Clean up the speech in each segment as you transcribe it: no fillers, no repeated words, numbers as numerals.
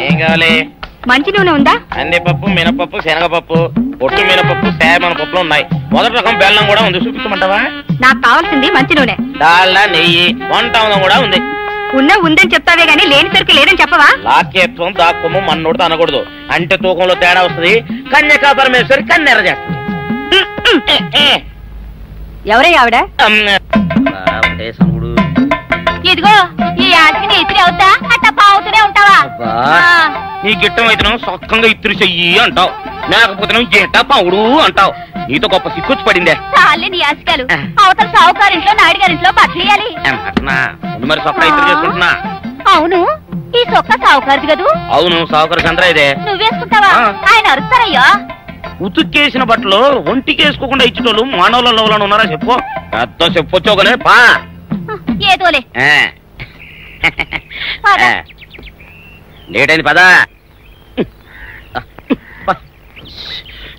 ఏం కావాలి? మంచి నూనె ఉందా? కందిపప్పు, మినపప్పు, శనగపప్పు, పొట్టు మినపప్పు, సేమన పప్పులు ఉన్నాయి. మొదటి రకం బెల్లం కూడా ఉంది, చూపించమంటావా? నాకు కావాల్సింది మంచి నూనె. డాల్డా, నెయ్యి, వంట కూడా ఉంది. ఉందని చెప్తావే గానీ లేని సరికి లేదని చెప్పవా? లాక్యత్వం దాక్కుము మన్నోడితో అనకూడదు, అంటే తూకంలో తేడా వస్తుంది. కన్యకా పరమేశ్వరి కన్నెర చేస్తుంది. ఎవరై ఆవిడ? ఇదిగో ఈ ఆటకి నీ ఇత్రి అవుతా అట్ట పావుతూనే ఉంటావా? నీ గిట్టం అయితే సొక్కంగా ఇత్తురు చెయ్యి అంటావు, లేకపోతే గిట్ట పావుడు అంటావు. నీతో గొప్ప సిక్కుచ్చి పడిందే. చాలే నీ ఆశకాలు. అవతల సావుకారింట్లో నాయుడు గారింట్లో బట్టలేయాలి. మరి సొక్క ఇత్తురు చేసుకుంటున్నా. అవును, ఈ సొక్క సావుకారిది కదూ? అవును, సావుకారు చంద్ర ఇదే. నువ్వేసుకుంటావా? ఆయన అరుస్తారయ్యా. ఉతుక్కేసిన బట్టలు ఒంటికేసుకోకుండా ఇచ్చేటోళ్ళు మానవులలో ఉన్నారా చెప్పు? పెద్ద చెప్పొచ్చావుగానే పా. ఏదోలే లేటైంది పదా.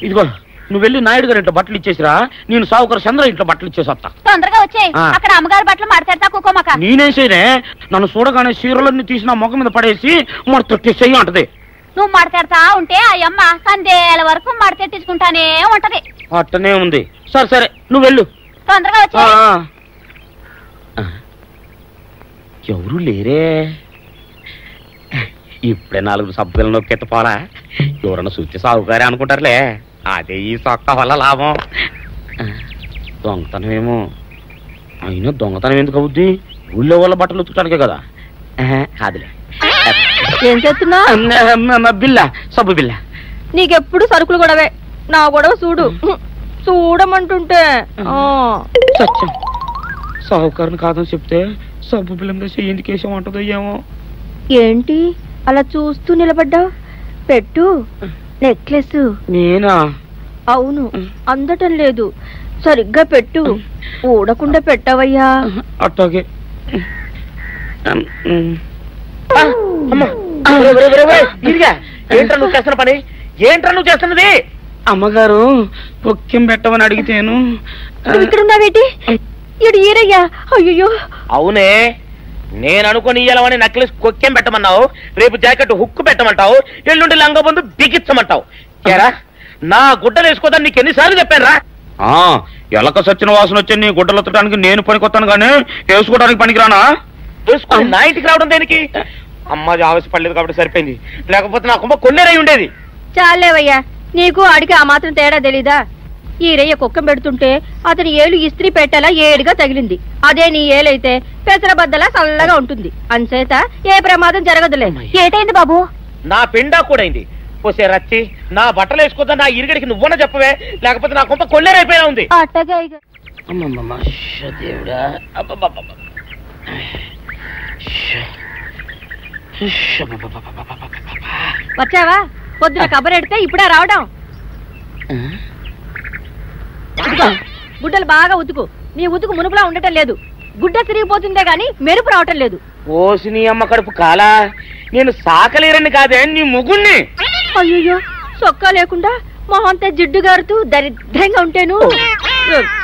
ఇదిగో నువ్వు వెళ్ళి నాయుడు గారి ఇంట్లో బట్టలు ఇచ్చేసిరా, నేను సావుకారు చంద్ర ఇంట్లో బట్టలు ఇచ్చేసి వస్తా. తొందరగా వచ్చాయి. అక్కడ అమ్మగారి బట్టలు మాడతాడతా కుకోమక. నేనేసేనే నన్ను చూడగానే చీరలన్నీ తీసిన మొక్క మీద పడేసి మడతెట్టేసేయి అంటది. నువ్వు మాడతాడతా ఉంటే ఆ అమ్మ సందేల వరకు మడతెట్టించుకుంటానే ఉంటది. అట్టనే ఉంది. సరే సరే నువ్వు వెళ్ళు. తొందరగా వచ్చా. ఎవరు లేరే. ఇప్పుడే 4 సబ్బులు నొక్కెత్త పోరా, ఎవరన్నా చూస్తే సాగుగారే అనుకుంటారులే. అదే ఈ సొక్క వల్ల లాభం. దొంగతనమేమో. అయినా దొంగతనం ఎందుకు అవుద్ది? ఊళ్ళో వాళ్ళ బట్టలు ఉతుకడానికే కదా. కాదులే. ఏం చేస్తున్నా? బిల్ల, సబ్బు బిల్ల. నీకెప్పుడు సరుకులు గొడవే. నా గొడవ చూడు. చూడమంటుంటే సత్యం, సాహుకారుని కాదని చెప్తే సబ్బు బిల్ల మీద ఎందుకు వేసామంటుందో ఏమో. ఏంటి అలా చూస్తూ నిలబడ్డావు? పెట్టు. నెక్లెస్. నేనా? అవును, అందటం లేదు. సరిగ్గా పెట్టు. ఊడకుండా పెట్టవయ్యా. అట్టాగే. ఏంట్రా నువ్వు చేస్తున్న పని? ఏంట్రా నువ్వు చేస్తున్నది? అమ్మగారు పొక్కెం పెట్టమని అడిగితేను. ఇక్కడున్నావేటి? ఇడు ఈరయ్యా. అయ్యో. అవునే, నేను అనుకుని ఇయ్యాలని నక్లెస్ కొక్కెం పెట్టమన్నావు, రేపు జాకెట్ హుక్కు పెట్టమంటావు, ఎల్లుండి లంగబందు బిగించమంటావు. ఏరా నా గుడ్డలు వేసుకోదాన్ని నీకు ఎన్నిసార్లు చెప్పాను రా? ఎలక సచ్చిన వాసన వచ్చి నీ గుడ్డలు ఎత్తడానికి నేను పనికొత్తాను కానీ వేసుకోవడానికి పనికిరానా? వేసుకుని నా ఇంటికి రావడం దేనికి? అమ్మాది ఆవేశపడలేదు కాబట్టి సరిపోయింది, లేకపోతే నా కుమ్మ కొన్నేరై ఉండేది. చాలేవయ్యా, నీకు అడిగి ఆ మాత్రం తేడా తెలీదా? ఈరయ్య కుక్కం పెడుతుంటే అతని ఏలు ఇస్త్రీ పెట్టేలా ఏడుగా తగిలింది. అదే నీ ఏలైతే పెసరబద్దలా చల్లగా ఉంటుంది. అంచేత ఏ ప్రమాదం జరగదులే. ఏటైంది బాబు? నా పిండా కూడా అయింది. పోసే రచ్చి నా బట్టలు వేసుకోద్దా నా ఇరుగడికి నువ్వన చెప్పవే, లేకపోతే నా కొంత కొల్లేరైపోయినా ఉంది. వచ్చావా? పొద్దున కబరెడితే ఇప్పుడే రావడం. గుడ్డలు బాగా ఉతుకు. నీ ఉతుకు మునుపులా ఉండటం లేదు. గుడ్డ తిరిగిపోతుందే గాని మెరుపు రావటం లేదు. ఓసి నీ అమ్మ కడుపు కాలా, నేను సాకలేరని కాదే నీ ముగ్గుణ్ణి. అయ్యో, సొక్కా లేకుండా మొహంతా జిడ్డు గారుతూ దరిద్రంగా ఉంటేను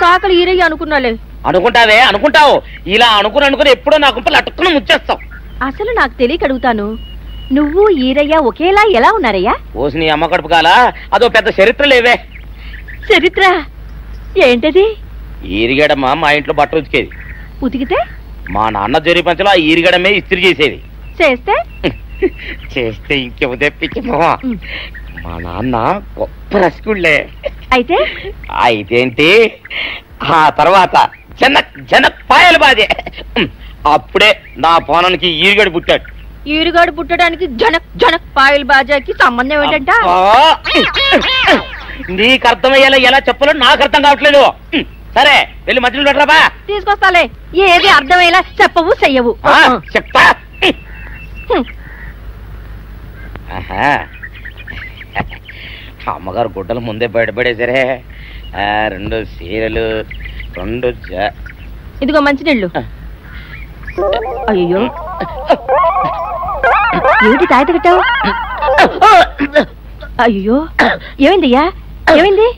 సాకలు ఈరయ్య అనుకున్నాలే. అనుకుంటావే, అనుకుంటావు. ఇలా అనుకుని ఎప్పుడో నా గుంపలు అటుక్కుని ముచ్చేస్తావు. అసలు నాకు తెలియక అడుగుతాను, నువ్వు ఈరయ్య ఒకేలా ఎలా ఉన్నారయ్యా? ఓసి నీ అమ్మ కడుపు కాలా, అదో పెద్ద చరిత్ర లేవే. చరిత్ర ఏంటది? ఈరిగడమ్మ మా ఇంట్లో బట్టలు ఉతికేది. ఉతికితే మా నాన్న జరి పంచలో ఆ ఈరిగడమే ఇస్త్రీ చేసేది. చేస్తే చేస్తే ఇంకేమో తెప్పించమా. మా నాన్న గొప్ప రసికుళ్ళే. అయితే అయితేంటి, ఆ తర్వాత జనక్ పాయలు బాధే. అప్పుడే నా పోనానికి ఈరిగడు పుట్టాడు. ఈరుగాడు పుట్టడానికి జనక్ పాయల్ బాజాకి సంబంధం ఏంటంట? నీకు అర్థమయ్యేలా ఎలా చెప్పాలో నాకు అర్థం కావట్లేదు. సరే వెళ్ళి మధ్యలో పెట్టరాబా. తీసుకొస్తాలే. ఏది అర్థమయ్యేలా చెప్పవు చెయ్యవు. చెప్తా. అమ్మగారు గుడ్డలు ముందే బయటపడేసరే. 2 చీరలు, 2 ఇదిగో మంచినీళ్ళు. అయ్యో, ఏమిటి తాయిత పెట్టావు? అయ్యో, ఏమైందయ్యా? ఏమైంది?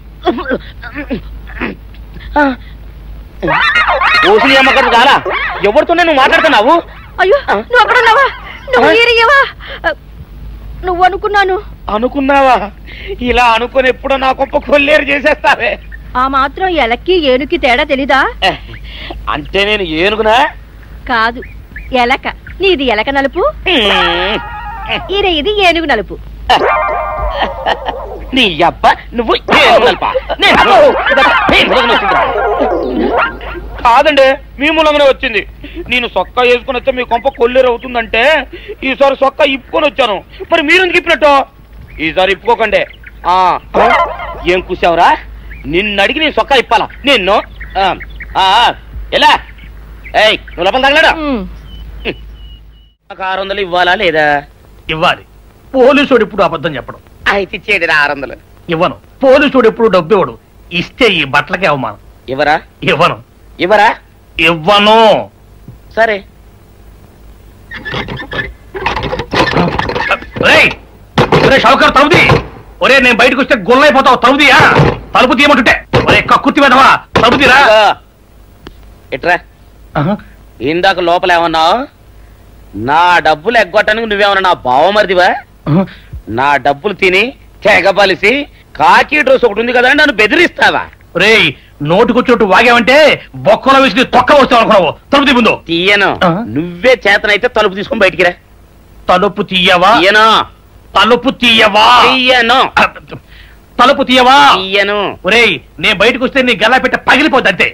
ఓసిని అమ్మగారు చాలా ఎవరితోనే నువ్వు మాట్లాడుతున్నావు? అయ్యో, నువ్వు అక్కడున్నావా? నువ్వు ఈరయ్యవా? నువ్వు అనుకున్నాను. అనుకున్నావా? ఇలా అనుకుని ఎప్పుడో నా గొప్ప కొల్లేరు చేసేస్తావే. ఆ మాత్రం ఎలక్కి ఏనుకి తేడా తెలీదా? అంటే నేను ఏనుగునా? కాదు, ఎలక. నీది ఎలక నలుపు, ఇది ఏనుగు నలుపు. నీ అబ్బ నువ్వు కాదండి, మీ మూలంగానే వచ్చింది. నేను సొక్కా వేసుకుని వస్తే మీ కొంప కొల్లేరు అవుతుందంటే ఈసారి సొక్కా ఇప్పుకొని వచ్చాను. మరి మీరు ఎందుకు ఇప్పినట్టు? ఈసారి ఇప్పుకోకండి. ఏం కూసావురా? నిన్ను అడిగి నేను సొక్కా ఇప్పాలా నిన్ను? ఎలా నువ్వు లోపల తగలడా? 600 ఇవ్వాలా లేదా? ఇవ్వాలి. పోలీసుడు ఇప్పుడు అబద్ధం చెప్పడం. అయితే ఇచ్చేది 600. ఇవ్వను. పోలీసుడు ఎప్పుడు డబ్బు ఇవ్వడు. ఇస్తే ఈ బట్టలకే అవమానం. ఇవ్వరా? ఇవ్వను. ఇవ్వరా? ఇవ్వను. సరే. షౌకర్ తలుపుది. ఒరే నేను బయటకు వస్తే గొల్లైపోతావు. తలుపుదియా? తలుపు తీయమంటుంటే ఒరే కక్కుర్తి వెదవా, తలుపుదిరా. ఎట్రా ఇందాక లోపల ఏమన్నావు? నా డబ్బులు ఎగ్గొట్టడానికి నువ్వేమన్నా నా బావమరిదివా? నా డబ్బులు తిని తెగబలిసి కాకి డ్రెస్ ఒకటి ఉంది కదా నన్ను బెదిరిస్తావా? రే నోటుకొచ్చినట్టు వాగావంటే బొక్కలో వేసి తొక్క వస్తావు అనుకున్నావు. తలుపు తీ ముందు. తీయను. నువ్వే చేతనైతే తలుపు తీసుకొని బయటికి రా. తలుపు తీయవా? తీయను. తలుపు తీయవా? తీయను. తలుపు తీయవా? తీయను. ఒరేయ్ నేను బయటకు వస్తే నీ గల్లా పెట్ట పగిలిపోద్ది అంతే.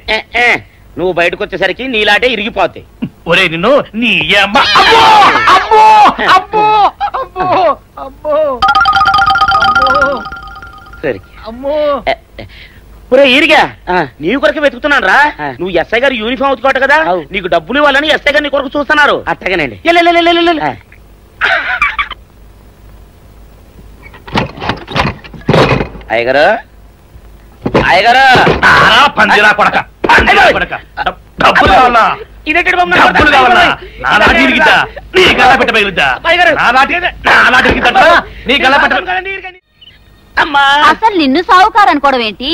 నువ్వు బయటకు వచ్చేసరికి నీలాటే ఇరిగిపోతాయి. ఒరే నిన్ను నీ ఒరే ఇరిగా నీ కొరకు వెతుకుతున్నాను రా. నువ్వు ఎస్ఐ గారు యూనిఫామ్ అవుతుకోట కదా, నీకు డబ్బులు ఇవ్వాలని ఎస్ఐ గారు నీ కొరకు చూస్తున్నారు. అట్టగానండి. అయ్యగారు అయ్యగారు పందిరా కొడక డబ్బులు కావాలా? డబ్బులు కావాలా? నా లాటి ఇరిగిద్దా? నీ గల్లా పెట్ట పగిలిద్దా? నీ గల్లా పెట్ట. అసలు నిన్ను సావుకారు అనుకోవడం ఏంటి?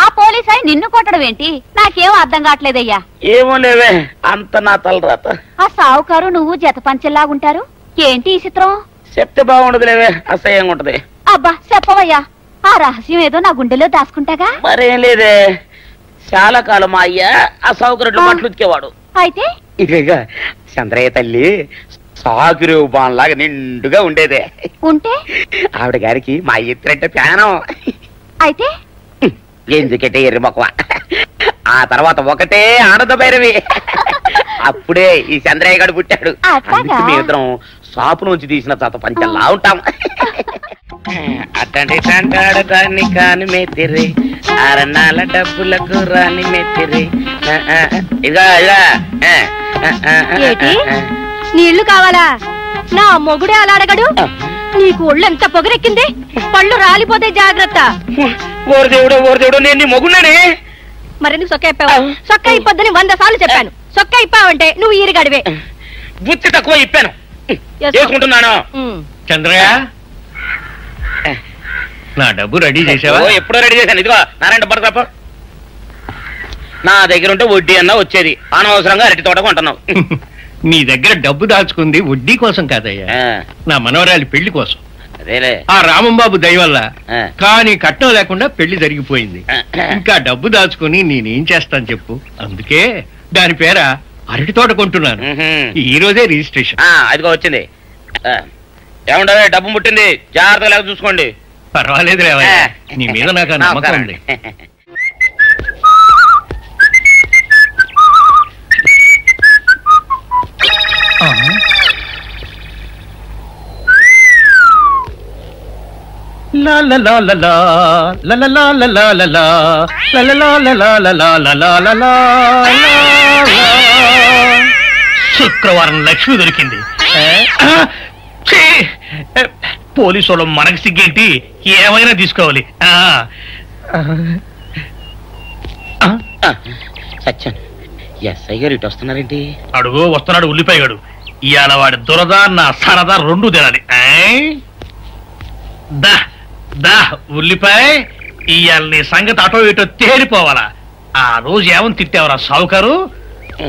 ఆ పోలీస్ అయి నిన్ను కొట్టడం ఏంటి? నాకేం అర్థం కావట్లేదయ్యా. ఏమో లేవే, అంత నా తలరాత. ఆ సావుకారు నువ్వు జత పంచెల్లాగుంటారు ఏంటి ఈ చిత్రం? చెప్తే బాగుండదు లేవే, అసహ్యంగా ఉంటది. అబ్బా చెప్పవయ్యా, ఆ రహస్యం ఏదో నా గుండెలో దాచుకుంటాగా. మరేం లేదే, చాలా కాలం మా అయ్య ఆ సౌకర్యం బట్టలు ఉతికేవాడు. అయితే ఇక చంద్రయ్య తల్లి సాగురేవు బాన్లాగా నిండుగా ఉండేదే. ఉంటే ఆవిడ గారికి మా ఎత్తురంటే ప్యానం. అయితే ఎందుకంటే ఎర్రి మొక్కవ. ఆ తర్వాత ఒకటే ఆనంద భైరవి. అప్పుడే ఈ చంద్రయ్య గారు పుట్టాడు. మేమిద్దరం షాపు నుంచి తీసిన తాత పంచల్లా ఉంటాం. అట్టండి తంటాడటాన్ని కాని మెత్తిరి, అరణాల డబ్బులకు రాని మెత్తిరి. ఇదిగా నీళ్లు కావాలా? నా మొగుడే అలా అడగడు. నీకు ఒళ్ళు ఎంత పొగరెక్కింది, పళ్ళు రాలిపోతే జాగ్రత్త. ఓరు దేవుడు ఓరు దేవుడు, నేను నీ మొగున్నానే. మరెందుకు సొక్క ఇప్పావు? సొక్క ఇప్పొద్దని 100 సార్లు చెప్పాను. సొక్క ఇప్పావంటే నువ్వు ఈరిగడివే. బుద్ధి తక్కువ ఇప్పాను, చేసుకుంటున్నాను. చంద్రయ్య నా డబ్బు రెడీ చేసావా? ఎప్పుడో రెడీ చేశాను. ఇదిగో నారాయణ డబ్బు తప్ప నా దగ్గర ఉంటే వడ్డీ అన్నా వచ్చేది. అనవసరంగా అరటి తోట కొంటున్నావు. నీ దగ్గర డబ్బు దాచుకుంది వడ్డీ కోసం కాదయ్యా, నా మనవరాలి పెళ్లి కోసం. అదేలే, ఆ రామంబాబు దయ వల్ల కానీ కట్నం లేకుండా పెళ్లి జరిగిపోయింది. ఇంకా డబ్బు దాచుకుని నేనేం చేస్తాను చెప్పు. అందుకే దాని పేర అరటి తోట కొంటున్నాను. ఈ రోజే రిజిస్ట్రేషన్. అదిగో వచ్చింది. ఏముండవే, డబ్బు ముట్టింది, జాగ్రత్తగా లేక చూసుకోండి. పర్వాలేదు లేవయ్యా, నీ మీద నాకు నమ్మకం ఉంది. శుక్రవారం లక్ష్మి దొరికింది. పోలీసు వాళ్ళు మనకి సిగ్గేంటి, ఏమైనా తీసుకోవాలి. సత్యం, ఎస్ఐ గారు ఇటు వస్తున్నారేంటి? అడుగు వస్తున్నాడు ఉల్లిపాయగాడు. ఇవాళ వాడి దురద నా సరదా రెండు తినాలి. దా దా ఉల్లిపాయ, ఇవాళ నీ సంగతి అటో ఇటో తేలిపోవాలా. ఆ రోజు ఏమని తిట్టావరా సావుకారు,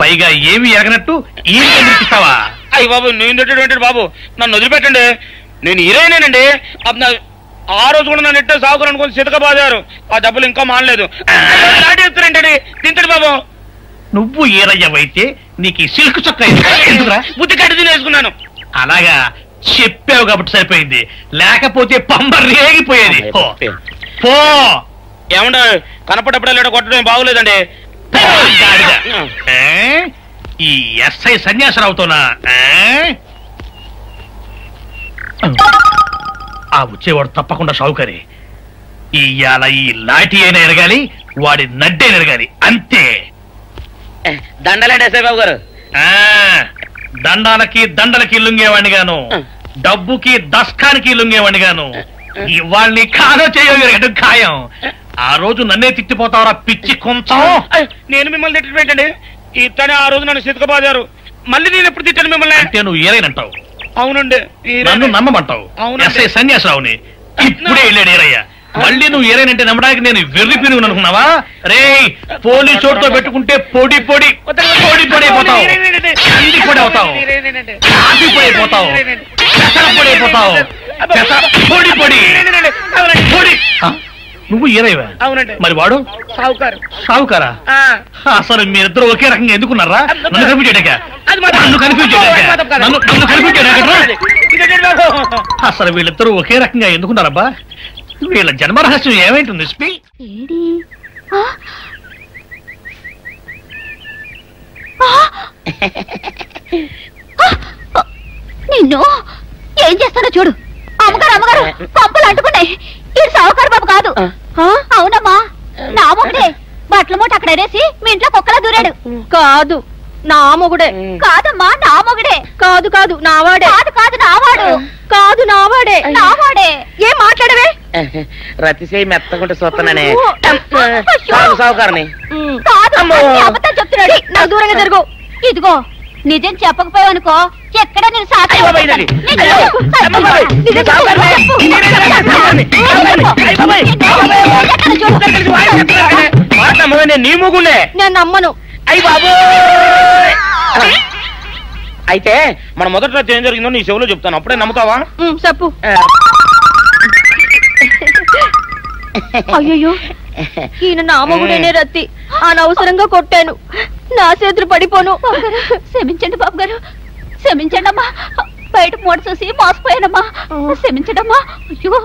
పైగా ఏమి ఎరగనట్టు ఈ ఇస్తావా? అయ్యి బాబు, నేను తిట్టేటువంటి బాబు, నన్ను వదిలిపెట్టండి. నేను హీరోయినేనండి. ఆ రోజు కూడా నన్ను ఇట్టే సాగుకోవాలనుకుని సితకబాదారు. ఆ డబ్బులు ఇంకా మానలేదు. దాటేస్తారండి. తింటాడు బాబు. నువ్వు ఈరయ్యవైతే నీకు ఈ సిల్క్ చొక్క ఎందుకురా? బుద్ధి కట్టి తినేసుకున్నాను. అలాగా చెప్పావు కాబట్టి సరిపోయింది, లేకపోతే పంబ రేగిపోయేది. పో. ఏమండ కనపడప్పుడే లేడ కొట్టడం బాగోలేదండి. ఈ ఎస్ఐ సన్యాసరావుతోనా? ఆ వచ్చేవాడు తప్పకుండా షౌకరే. ఇవాళ ఈ లాఠీ అయినా ఎరగాలి, వాడి నడ్డైనా ఎరగాలి, అంతే. దండలేండి ఎస్ఐ బాబు గారు. దండాలకి దండలకి లొంగేవాడిని గాను, డబ్బుకి దస్కానికి లొంగేవాడిని గాను. వాళ్ళని కాదో చేయడం ఖాయం. ఆ రోజు నన్నే తిట్టిపోతావరా పిచ్చి కొంచెం. నేను మిమ్మల్ని తిట్టడం ఏంటండి? ఇతనే ఆ రోజు నన్ను సితకబాదారు. మళ్ళీ నేను ఎప్పుడు తిట్టాను మిమ్మల్ని? అంటే నువ్వు ఏరైనంటావు. అవునండి. నన్ను నమ్మమంటావు. ఎస్ఐ సన్యాసరావుని ఇప్పుడే వెళ్ళాడు ఏరయ్య. మళ్ళీ నువ్వు ఏరైనంటే నమ్మడానికి నేను వెర్రి పిరుగు అనుకున్నావా? రే పోలీసు చోటుతో పెట్టుకుంటే పొడి పొడి పొడి పొడి అయిపోతావు, కంది పొడి అవుతావు, కాఫీ పొడి అయిపోతావు, పెసర పొడి అయిపోతావు, పొడి పొడి పొడి. నువ్వు ఏరైవా? అవునండి. మరి వాడు సావుకారు. సావుకారా? అసలు మీరిద్దరు ఒకే రకంగా ఎందుకున్నారా? నన్ను కన్ఫ్యూజ్ చేయడాక, నన్ను కన్ఫ్యూజ్ చేయడాక, నన్ను కన్ఫ్యూజ్ చేయడాక. అసలు వీళ్ళిద్దరూ ఒకే రకంగా ఎందుకున్నారబ్బా? వీళ్ళ జన్మ రహస్యం ఏమైంటుంది? నిన్ను ఏం చేస్తానో చూడు. అమ్మగారు అమ్మగారు పంపులు అంటుకున్నాయి. ఇది సావుకారు బాబు కాదు. అవునమ్మా, నా మొగుడే. బట్టల మూట అక్కడ ఎరేసి మీ ఇంట్లో కుక్కలా దూరాడు. కాదు, నా మొగుడే. కాదమ్మా, నా మొగుడే. కాదు కాదు, నావాడే. కాదు కాదు, నావాడు. కాదు, నావాడే. నావాడే. ఏం మాట్లాడవే? రతిసేయి మెత్తకుంటే చూస్తున్నానే సావుకారని. కాదు, అబద్ధం చెప్తున్నాడు. నాకు దూరంగా జరుగు. ఇదిగో నిజం చెప్పకపోయావనుకో ఎక్కడ నేను సాక్షి నీ ముగుండే. నేను నమ్మను. అయ్యి బాబు. అయితే మన మొదటి రాత్రి ఏం జరిగిందో నీ చెవులో చెప్తాను, అప్పుడే నమ్ముతావా? చెప్పు. అయ్యో, ఈయన నా మొగుడేనే రత్తి. అనవసరంగా కొట్టాను. నా చేతులు పడిపోను. క్షమించండి బాబు గారు, క్షమించండి అమ్మా. బయట మూట చూసి మోసపోయానమ్మా, క్షమించండి అమ్మా. అయ్యో.